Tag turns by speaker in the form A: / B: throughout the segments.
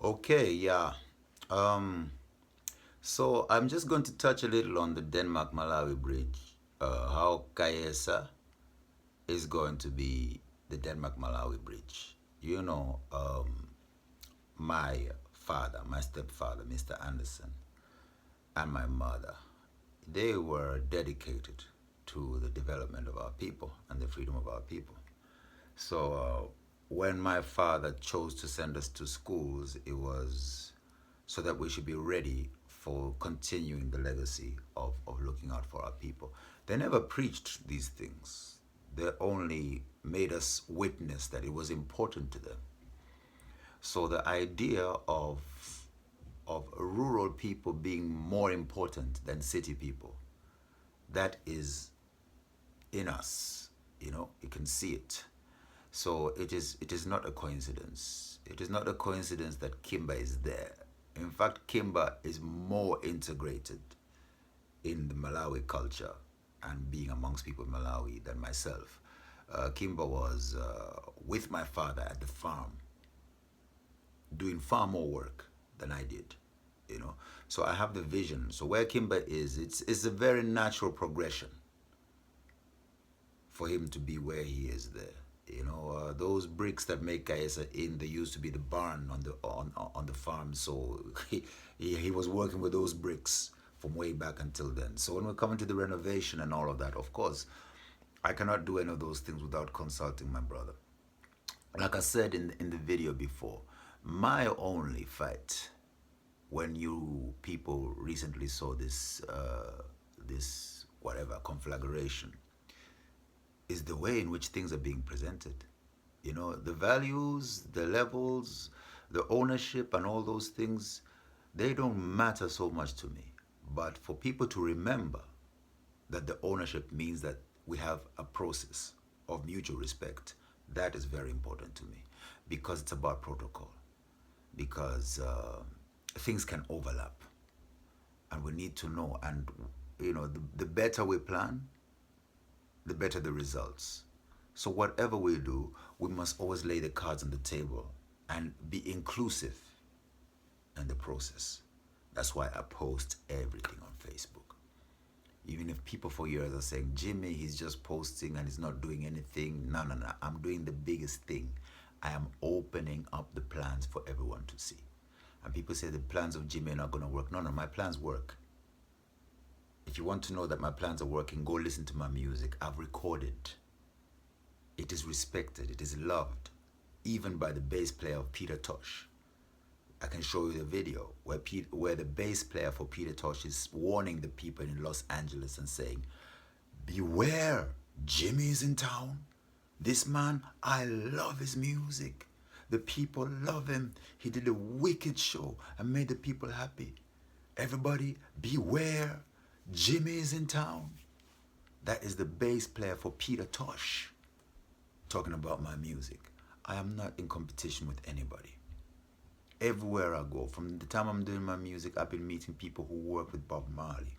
A: Okay, yeah. Um, so I'm just going to touch a little on the Denmark Malawi bridge. How Kayesa is going to be the Denmark Malawi bridge. You know, my father, my stepfather, Mr. Anderson, and my mother, they were dedicated to the development of our people and the freedom of our people. So when my father chose to send us to schools, it was so that we should be ready for continuing the legacy of looking out for our people. They never preached these things. They only made us witness that it was important to them. So the idea of rural people being more important than city people, that is in us. You know, you can see it. So it is not a coincidence. It is not a coincidence that Kimba is there. In fact, Kimba is more integrated in the Malawi culture and being amongst people in Malawi than myself. Kimba was with my father at the farm, doing far more work than I did. You know, so I have the vision. So where Kimba is, it's a very natural progression for him to be where he is there. You know, those bricks that make Kaesa in, they used to be the barn on the farm. So he was working with those bricks from way back until then. So when we're coming to the renovation and all of that, of course, I cannot do any of those things without consulting my brother. Like I said in the video before, my only fight when you people recently saw this whatever conflagration is the way in which things are being presented. You know, the values, the levels, the ownership, and all those things, they don't matter so much to me. But for people to remember that the ownership means that we have a process of mutual respect, that is very important to me because it's about protocol, because things can overlap and we need to know. And, you know, the better we plan, the better the results. So whatever we do, we must always lay the cards on the table and be inclusive in the process. That's why I post everything on Facebook. Even if people for years are saying, Jimmy, he's just posting and he's not doing anything. No, no, no. I'm doing the biggest thing. I am opening up the plans for everyone to see. And people say the plans of Jimmy are not going to work. No, no, my plans work. If you want to know that my plans are working, go listen to my music. I've recorded. It is respected. It is loved, even by the bass player of Peter Tosh. I can show you the video where the bass player for Peter Tosh is warning the people in Los Angeles and saying, beware, Jimmy is in town. This man, I love his music. The people love him. He did a wicked show and made the people happy. Everybody, beware, Jimmy is in town. That is the bass player for Peter Tosh talking about my music. I am not in competition with anybody. Everywhere I go, from the time I'm doing my music, I've been meeting people who work with Bob Marley.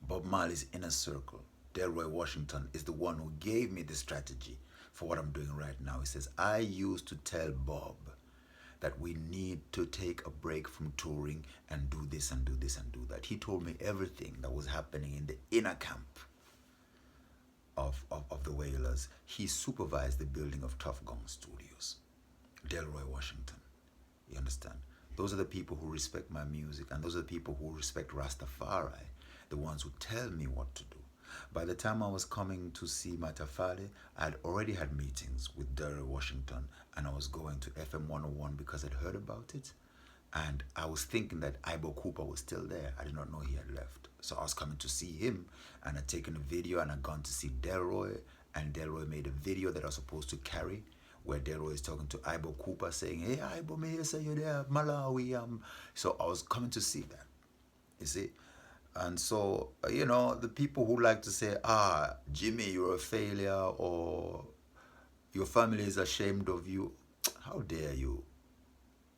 A: Bob Marley's inner circle, Delroy Washington, is the one who gave me the strategy for what I'm doing right now. He says, I used to tell Bob that we need to take a break from touring and do this and do this and do that. He told me everything that was happening in the inner camp of the Wailers. He supervised the building of Tough Gong Studios. Delroy Washington. You understand? Those are the people who respect my music, and those are the people who respect Rastafari, the ones who tell me what to do. By the time I was coming to see Matafale, I had already had meetings with Delroy Washington, and I was going to FM 101 because I'd heard about it. And I was thinking that Ibo Cooper was still there. I did not know he had left. So I was coming to see him, and I'd taken a video, and I'd gone to see Delroy, and Delroy made a video that I was supposed to carry, where Delroy is talking to Ibo Cooper saying, hey, Ibo, may you say you're there, Malawi. So I was coming to see that, you see. And so, you know, the people who like to say, Jimmy, you're a failure, or your family is ashamed of you, how dare you?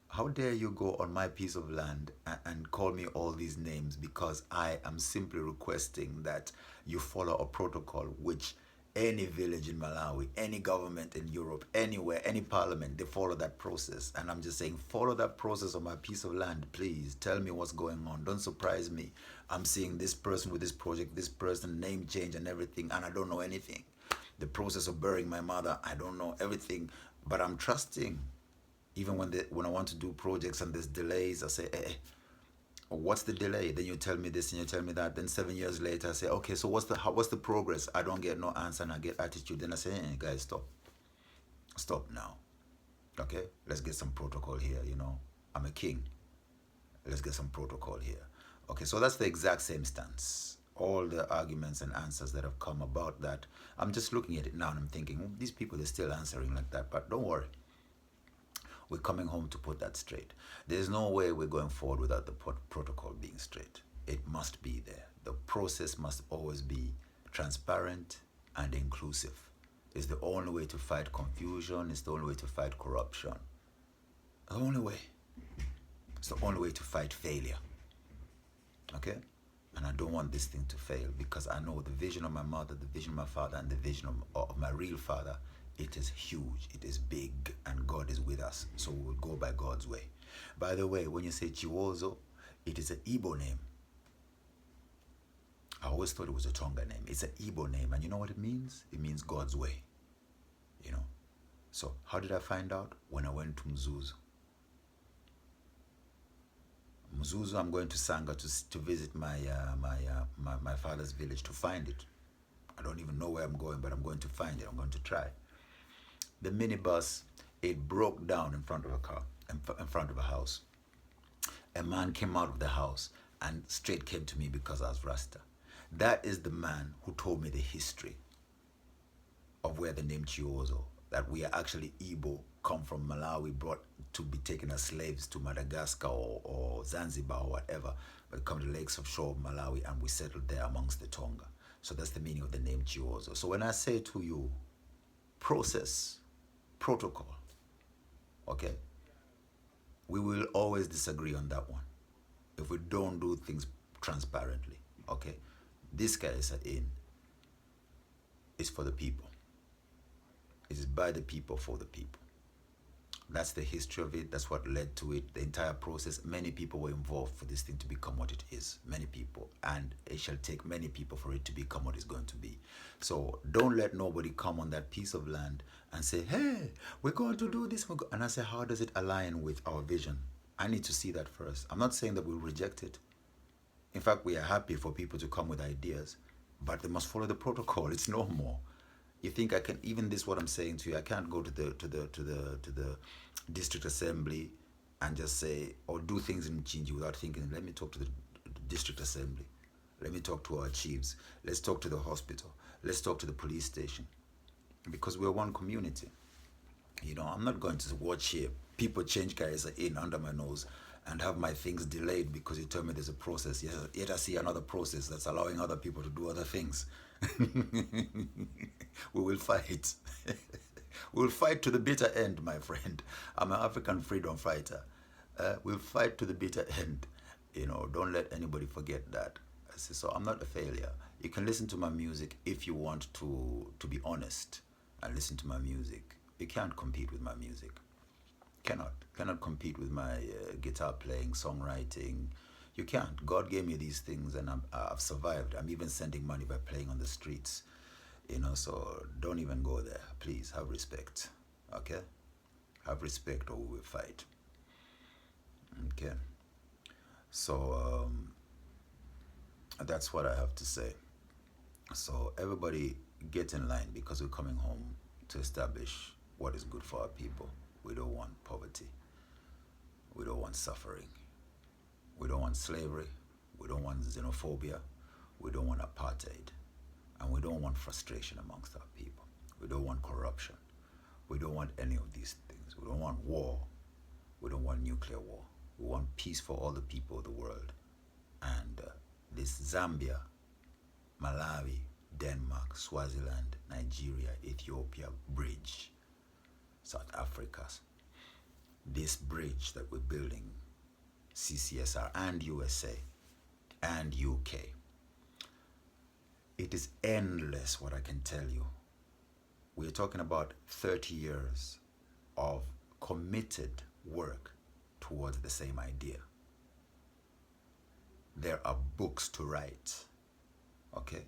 A: How dare you go on my piece of land and call me all these names because I am simply requesting that you follow a protocol which Any village in Malawi, any government in Europe, anywhere, any parliament, they follow that process. And I'm just saying, follow that process on my piece of land, please. Tell me what's going on. Don't surprise me. I'm seeing this person with this project, this person, name change and everything, and I don't know anything. The process of burying my mother, I don't know everything, but I'm trusting. Even when I want to do projects and there's delays, I say, hey, what's the delay? Then you tell me this and you tell me that. Then 7 years later, I say, okay, so what's the progress? I don't get no answer and I get attitude. Then I say, hey, guys, stop now. Okay, let's get some protocol here. I'm a king. Let's get some protocol here. Okay, so that's the exact same stance. All the arguments and answers that have come about that, I'm just looking at it now and I'm thinking, these people, they're still answering like that. But don't worry. We're coming home to put that straight. There's no way we're going forward without the protocol being straight. It must be there. The process must always be transparent and inclusive. It's the only way to fight confusion. It's the only way to fight corruption. The only way. It's the only way to fight failure. Okay? And I don't want this thing to fail because I know the vision of my mother, the vision of my father, and the vision of my real father. It is huge, it is big, and God is with us. So we'll go by God's way. By the way, when you say Chiwozo, it is an Igbo name. I always thought it was a Tonga name. It's an Igbo name. And you know what it means? It means God's way. So how did I find out? When I went to Mzuzu. Mzuzu, I'm going to Sanga to visit my father's village to find it. I don't even know where I'm going, but I'm going to find it. I'm going to try. The minibus, it broke down in front of a car, in front of a house. A man came out of the house and straight came to me because I was Rasta. That is the man who told me the history of where the name Chiwozo, that we are actually Igbo, come from Malawi, brought to be taken as slaves to Madagascar or Zanzibar or whatever, but come to the lakes of shore of Malawi and we settled there amongst the Tonga. So that's the meaning of the name Chiwozo. So when I say to you, process, protocol, okay, we will always disagree on that one if we don't do things transparently, okay. This guy is in. It's for the people. It is by the people for the people. That's the history of it. That's what led to it. The entire process. Many people were involved for this thing to become what it is. Many people. And it shall take many people for it to become what it's going to be. So don't let nobody come on that piece of land and say, hey, we're going to do this. And I say, how does it align with our vision? I need to see that first. I'm not saying that we'll reject it. In fact, we are happy for people to come with ideas, but they must follow the protocol. It's no more. You think I can, even this what I'm saying to you, I can't go to the district assembly and just say, or do things in Chinji without thinking, let me talk to the district assembly. Let me talk to our chiefs. Let's talk to the hospital. Let's talk to the police station. Because we're one community. I'm not going to watch here people change guys in under my nose and have my things delayed because you tell me there's a process. Yet I see another process that's allowing other people to do other things. We will fight. We'll fight to the bitter end, my friend. I'm an African freedom fighter. We'll fight to the bitter end. Don't let anybody forget that. So I'm not a failure. You can listen to my music if you want to be honest and listen to my music. You can't compete with my music. Cannot compete with my guitar playing, songwriting. You can't. God gave me these things and I've survived. I'm even sending money by playing on the streets. So don't even go there. Please have respect. Okay? Have respect or we will fight. Okay? So that's what I have to say. So everybody get in line because we're coming home to establish what is good for our people. We don't want poverty. We don't want suffering. We don't want slavery. We don't want xenophobia. We don't want apartheid. And we don't want frustration amongst our people. We don't want corruption. We don't want any of these things. We don't want war. We don't want nuclear war. We want peace for all the people of the world. And this Zambia, Malawi, Denmark, Swaziland, Nigeria, Ethiopia bridge, South Africa, this bridge that we're building, CCSR and USA and UK, it is endless what I can tell you. we're talking about 30 years of committed work towards the same idea. There are books to write. Okay?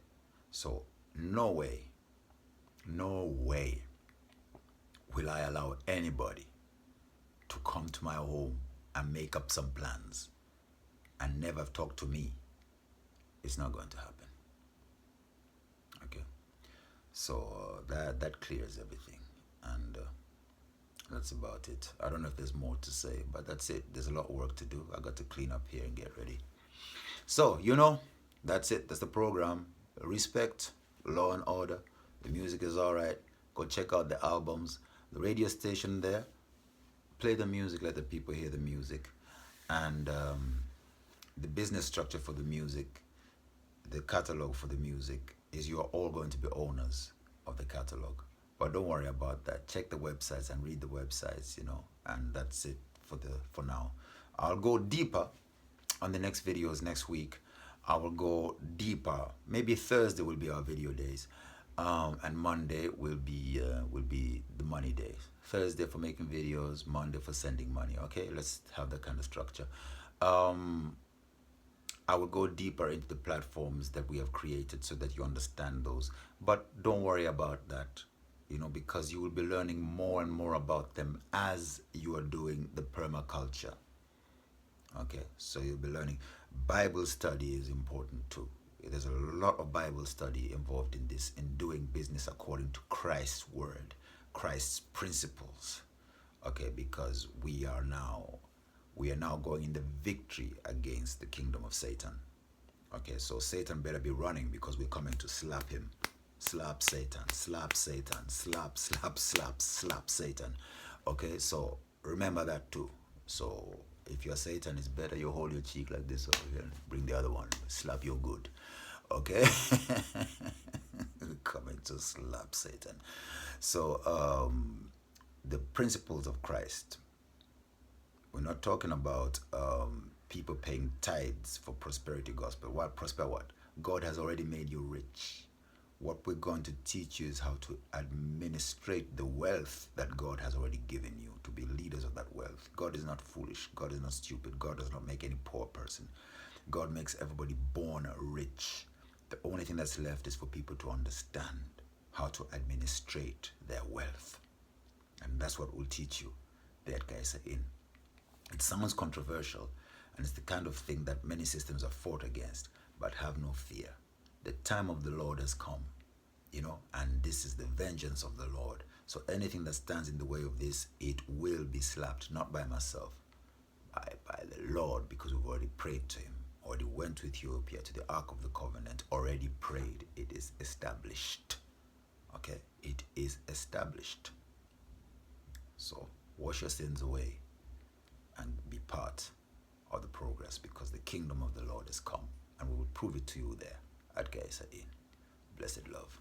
A: So, no way will I allow anybody to come to my home and make up some plans and never talk to me. It's not going to happen. Okay? So that clears everything. And that's about it. I don't know if there's more to say, but that's it. There's a lot of work to do. I got to clean up here and get ready. So, that's it. That's the program. Respect, law and order. The music is all right. Go check out the albums. The radio station there. Play the music. Let the people hear the music. And the business structure for the music, the catalog for the music, is you're all going to be owners of the catalog. But don't worry about that. Check the websites and read the websites, and that's it for now. I'll go deeper on the next videos next week. I will go deeper. Maybe Thursday will be our video days, and Monday will be the money days. Thursday for making videos, Monday for sending money. Okay, let's have that kind of structure. I will go deeper into the platforms that we have created so that you understand those. But don't worry about that, because you will be learning more and more about them as you are doing the permaculture. Okay, so you'll be learning. Bible study is important too. There's a lot of Bible study involved in this, in doing business according to Christ's word, Christ's principles. Okay, because we are now going in the victory against the kingdom of Satan. Okay, so Satan better be running, because we're coming to slap him. Slap Satan, slap Satan, slap Satan. Okay, so remember that too. So if your Satan is better, you hold your cheek like this, or you bring the other one, slap you good. Okay? Coming to slap Satan. So the principles of Christ. We're not talking about people paying tithes for prosperity gospel. What prosper what? God has already made you rich. What we're going to teach you is how to administrate the wealth that God has already given you, to be leaders of that wealth. God is not foolish. God is not stupid. God does not make any poor person. God makes everybody born rich. The only thing that's left is for people to understand how to administrate their wealth. And that's what we'll teach you. The Edgar Issa Inn. It sounds controversial, and it's the kind of thing that many systems are fought against, but have no fear. The time of the Lord has come, and this is the vengeance of the Lord. So anything that stands in the way of this, it will be slapped, not by myself, by the Lord, because we've already prayed to him, already went to Ethiopia, to the Ark of the Covenant, already prayed. It is established. Okay? It is established. So wash your sins away and be part of the progress, because the kingdom of the Lord has come, and we will prove it to you there at Edgar Issa Inn. Blessed love.